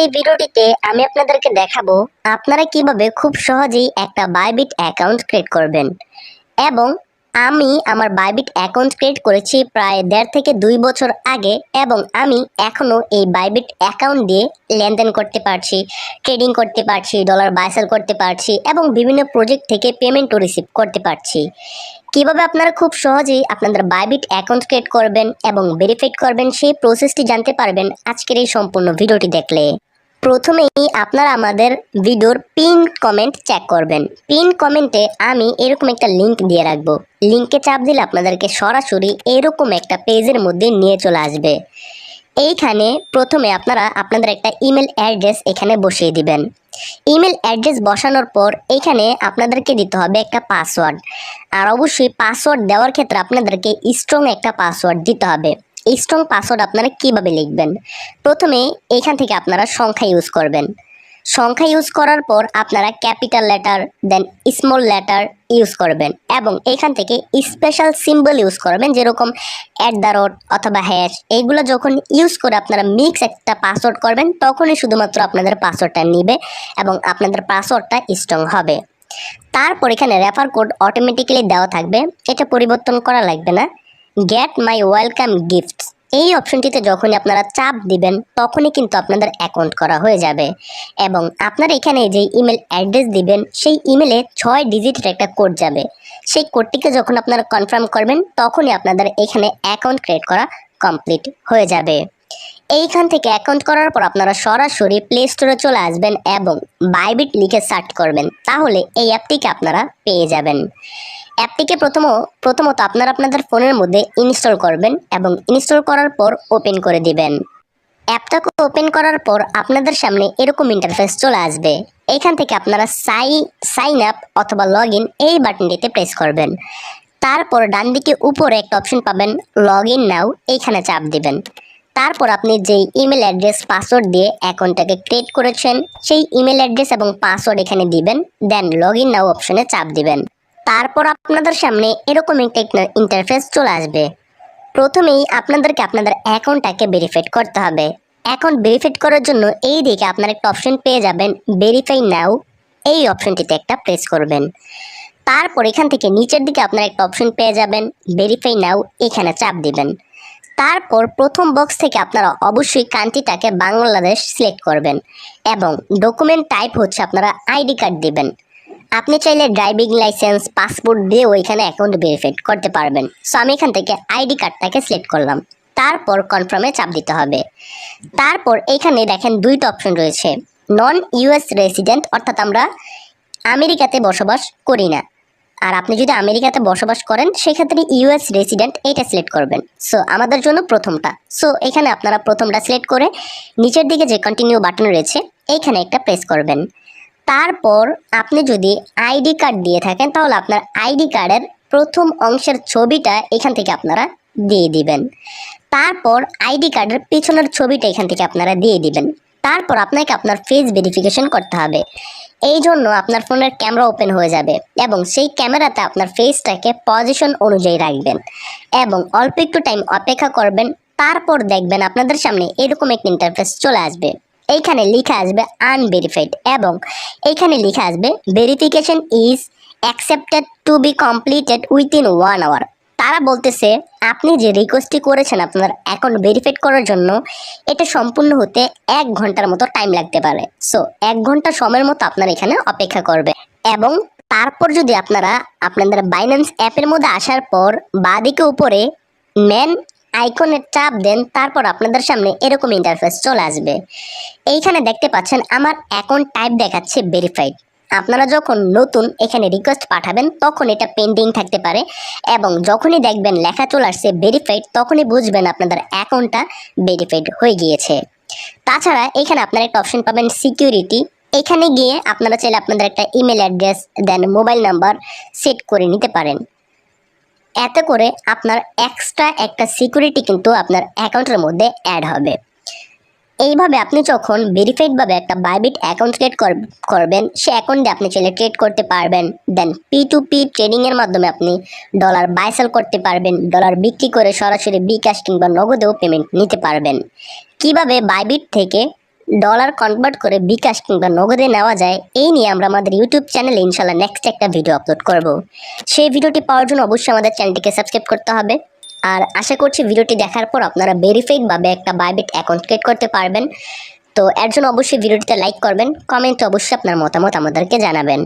এই ভিডিওটিতে আমি আপনাদেরকে দেখাবো আপনারা কিভাবে খুব সহজেই একটা বাইবিট অ্যাকাউন্ট ক্রিয়েট করবেন। এবং আমি আমার বাইবিট অ্যাকাউন্ট ক্রিয়েট করেছি প্রায় 1.5 থেকে 2 বছর আগে, এবং আমি এখনো এই বাইবিট অ্যাকাউন্ট দিয়ে লেনদেন করতে পারছি, ট্রেডিং করতে পারছি, ডলার বাই সেল করতে পারছি এবং বিভিন্ন প্রজেক্ট থেকে পেমেন্টও রিসিভ করতে পারছি। কিভাবে আপনারা খুব সহজেই আপনাদের বাইবিট অ্যাকাউন্ট ক্রিয়েট করবেন এবং ভেরিফাইড করবেন সেই প্রসেসটি জানতে পারবেন আজকের এই সম্পূর্ণ ভিডিওটি দেখলে। প্রথমেই আপনারা আমাদের ভিডিওর পিন কমেন্ট চেক করবেন। পিন কমেন্টে আমি এরকম একটা লিংক দিয়ে রাখবো। লিংকে চাপ দিলে আপনাদেরকে সরাসরি এরকম একটা পেজের মধ্যে নিয়ে চলে আসবে। এইখানে প্রথমে আপনারা আপনাদের একটা ইমেল অ্যাড্রেস এখানে বসিয়ে দিবেন। ইমেল অ্যাড্রেস বসানোর পর এখানে আপনাদেরকে দিতে হবে একটা পাসওয়ার্ড। আর অবশ্যই পাসওয়ার্ড দেওয়ার ক্ষেত্রে আপনাদেরকে স্ট্রং একটা পাসওয়ার্ড দিতে হবে। এই স্ট্রং পাসওয়ার্ড আপনারা কিভাবে লিখবেন? প্রথমে এখান থেকে আপনারা সংখ্যা ইউজ করবেন। সংখ্যা ইউজ করার পর আপনারা ক্যাপিটাল লেটার দেন স্মল লেটার ইউজ করবেন এবং এখান থেকে স্পেশাল সিম্বল ইউজ করবেন, যেরকম @ অথবা হ্যাশ। এইগুলো যখন ইউজ করে আপনারা মিক্স একটা পাসওয়ার্ড করবেন তখনই শুধুমাত্র আপনাদের পাসওয়ার্ডটা নিবে এবং আপনাদের পাসওয়ার্ডটা স্ট্রং হবে। তারপর এখানে রেফার কোড অটোমেটিক্যালি দেওয়া থাকবে, এটা পরিবর্তন করা লাগবে না। গেট মাই ওয়েলকাম গিফটস এই অপশনটিতে যখনই আপনারা চাপ দিবেন তখনই কিন্তু আপনাদের অ্যাকাউন্ট করা হয়ে যাবে। এবং আপনারা এখানে যে ইমেল অ্যাড্রেস দিবেন সেই ইমেলে 6 ডিজিটের একটা কোড যাবে। সেই কোডটিকে যখন আপনারা কনফার্ম করবেন তখনই আপনাদের এখানে অ্যাকাউন্ট ক্রিয়েট করা কমপ্লিট হয়ে যাবে। এইখান থেকে অ্যাকাউন্ট করার পর আপনারা সরাসরি প্লে স্টোরে চলে আসবেন এবং বাইবিট লিখে সার্চ করবেন, তাহলে এই অ্যাপটিকে আপনারা পেয়ে যাবেন। অ্যাপটিকে প্রথমত আপনারা আপনাদের ফোনের মধ্যে ইনস্টল করবেন এবং ইনস্টল করার পর ওপেন করে দিবেন। অ্যাপটাকে ওপেন করার পর আপনাদের সামনে এরকম ইন্টারফেস চলে আসবে। এখান থেকে আপনারা সাইন আপ অথবা লগ ইন এই বাটনটিতে প্রেস করবেন। তারপর ডান দিকে উপরে একটা অপশন পাবেন লগ ইন নাও, এইখানে চাপ দিবেন। তারপর আপনি যেই ইমেল অ্যাড্রেস পাসওয়ার্ড দিয়ে অ্যাকাউন্টটাকে ক্রিয়েট করেছেন সেই ইমেল অ্যাড্রেস এবং পাসওয়ার্ড এখানে দিবেন, দেন লগ ইন নাও অপশনে চাপ দিবেন। তারপর আপনাদের সামনে এরকম একটা ইন্টারফেস চলে আসবে। প্রথমেই আপনাদেরকে আপনাদের অ্যাকাউন্টটাকে ভেরিফাইড করতে হবে। অ্যাকাউন্ট ভেরিফাইড করার জন্য এই দিকে আপনারা একটা অপশন পেয়ে যাবেন ভেরিফাই নাও, এই অপশনটিতে একটা প্রেস করবেন। তারপর এখান থেকে নিচের দিকে আপনারা একটা অপশন পেয়ে যাবেন ভেরিফাই নাও, এখানে চাপ দিবেন। তারপর প্রথম বক্স থেকে আপনারা অবশ্যই কান্ট্রিটাকে বাংলাদেশ সিলেক্ট করবেন এবং ডকুমেন্ট টাইপ হচ্ছে আপনারা আইডি কার্ড দিবেন। আপনি চাইলে ড্রাইভিং লাইসেন্স, পাসপোর্ট দিয়েও এখানে অ্যাকাউন্ট ভেরিফাইড করতে পারবেন। সো আমি এখান থেকে আইডি কার্ডটাকে সিলেক্ট করলাম। তারপর কনফার্মে চাপ দিতে হবে। তারপর এখানে দেখেন 2টা অপশন রয়েছে, নন ইউএস রেসিডেন্ট, অর্থাৎ আমরা আমেরিকাতে বসবাস করি না। আর আপনি যদি আমেরিকাতে বসবাস করেন সেক্ষেত্রে ইউএস রেসিডেন্ট এইটা সিলেক্ট করবেন। সো আমাদের জন্য প্রথমটা। সো এখানে আপনারা প্রথমটা সিলেক্ট করে নিচের দিকে যে কন্টিনিউ বাটন রয়েছে এইখানে একটা প্রেস করবেন। তারপর আপনি যদি আইডি কার্ড দিয়ে থাকেন তাহলে আপনার আইডি কার্ডের প্রথম অংশের ছবিটা এখান থেকে আপনারা দিয়ে দিবেন। তারপর আইডি কার্ডের পিছনের ছবিটা এখান থেকে আপনারা দিয়ে দিবেন। তারপর আপনাকে আপনার ফেস ভেরিফিকেশন করতে হবে। এই জন্য আপনার ফোনের ক্যামেরা ওপেন হয়ে যাবে এবং সেই ক্যামেরাতে আপনার ফেসটাকে পজিশন অনুযায়ী রাখবেন এবং অল্প একটু টাইম অপেক্ষা করবেন। তারপর দেখবেন আপনাদের সামনে এরকম একটা ইন্টারফেস চলে আসবে। এইখানে লেখা আসবে আনভেরিফাইড এবং এইখানে লেখা আসবে verification is accepted to be completed within 1 hour. তারা বলতেছে আপনি যে রিকোয়েস্টটি করেছেন আপনার অ্যাকাউন্ট ভেরিফাইড করার জন্য এটা সম্পূর্ণ হতে 1 ঘন্টার মতো টাইম লাগতে পারে। সো 1 ঘন্টা সময়ের মতো আপনারা এখানে অপেক্ষা করবে এবং তারপর যদি আপনারা আপনাদের বাইন্যান্স অ্যাপের মধ্যে আসার পর বাঁদিকে উপরে মেন আইকনে চাপ দেন, তারপর আপনাদের সামনে এরকম ইন্টারফেস চলে আসবে। এইখানে দেখতে পাচ্ছেন আমার অ্যাকাউন্ট টাইপ দেখাচ্ছে ভেরিফাইড। আপনারা যখন নতুন এখানে রিকোয়েস্ট পাঠাবেন তখন এটা পেন্ডিং থাকতে পারে এবং যখনই দেখবেন লেখা চলে আসছে ভেরিফাইড তখনই বুঝবেন আপনাদের অ্যাকাউন্টটা ভেরিফাইড হয়ে গিয়েছে। তাছাড়া এখানে আপনারা একটা অপশন পাবেন সিকিউরিটি, এখানে গিয়ে আপনারা চাইলে আপনাদের একটা ইমেল অ্যাড্রেস দেন মোবাইল নাম্বার সেট করে নিতে পারেন। এতে করে আপনার এক্সট্রা একটা সিকিউরিটি কিন্তু আপনার অ্যাকাউন্টের মধ্যে অ্যাড হবে। এইভাবে আপনি যখন ভেরিফাইডভাবে একটা বাইবিট অ্যাকাউন্ট ক্রিয়েট করবেন সে অ্যাকাউন্টে আপনি চাইলে ট্রেড করতে পারবেন। দেন P2P ট্রেডিংয়ের মাধ্যমে আপনি ডলার বাই সেল করতে পারবেন, ডলার বিক্রি করে সরাসরি বিকাশ কিংবা নগদেও পেমেন্ট নিতে পারবেন। কিভাবে বাইবিট থেকে ডলার কনভার্ট করে বিকাশ কিংবা নগদে নেওয়া যায়, এই নিয়ে আমরা আমাদের ইউটিউব চ্যানেলে ইনশাল্লাহ নেক্সট একটা ভিডিও আপলোড করব। সেই ভিডিওটি পাওয়ার জন্য অবশ্যই আমাদের চ্যানেলটিকে সাবস্ক্রাইব করতে হবে। আর আশা করছি ভিডিওটি দেখার পর আপনারা ভেরিফাইড ভাবে একটা বাইবিট অ্যাকাউন্ট ক্রিয়েট করতে পারবেন। তো এর জন্য অবশ্যই ভিডিওটিতে লাইক করবেন, কমেন্টে অবশ্যই আপনার মতামত আমাদেরকে জানাবেন।